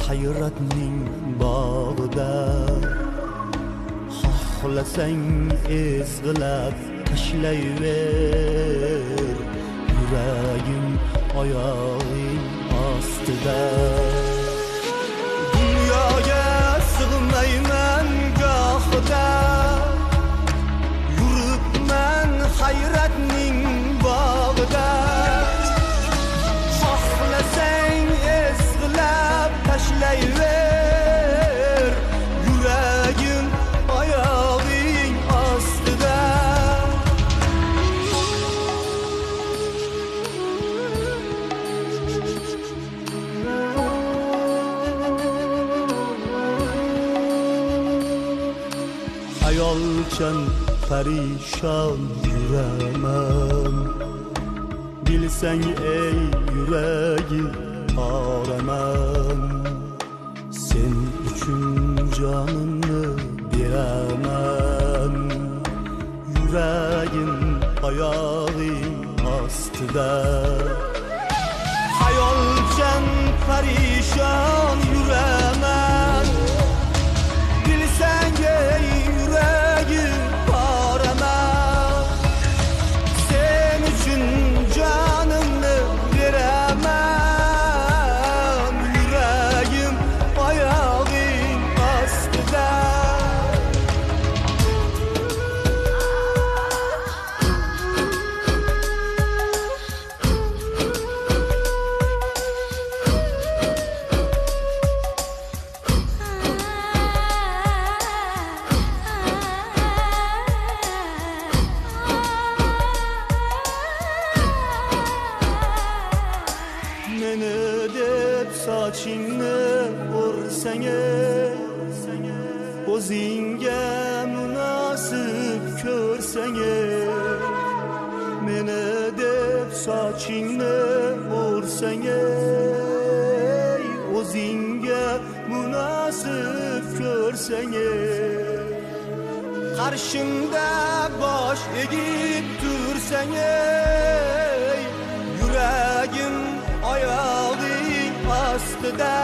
hayratning bog'ida xohlasang ezg'ilab tashlayver, yuragim oyog'ing ostida. Dunyoga sig'mayman gohida, yuribman hayratning bog'ida. Xohlasang ezg'ilab tashlayver, yuragim oyog'ing ostida. Hayolchan parishon yuraman, bilsang ey yuragi oraman. Sen uchun jonimni beraman, yuragim oyog'ing ostida. Hayolchan parishon yuraman, bilsang ey yuragi oraman. Sen uchun jonimni beraman, yuragim oyog'ing ostida. Meni deb sochingni o'rsang, o'zingga munosib ko'rsang. Meni deb sochingni o'rsang, o'zingga munosib ko'rsang. Qarshimda bosh egib tursang, yuragim oyog'ing ostida.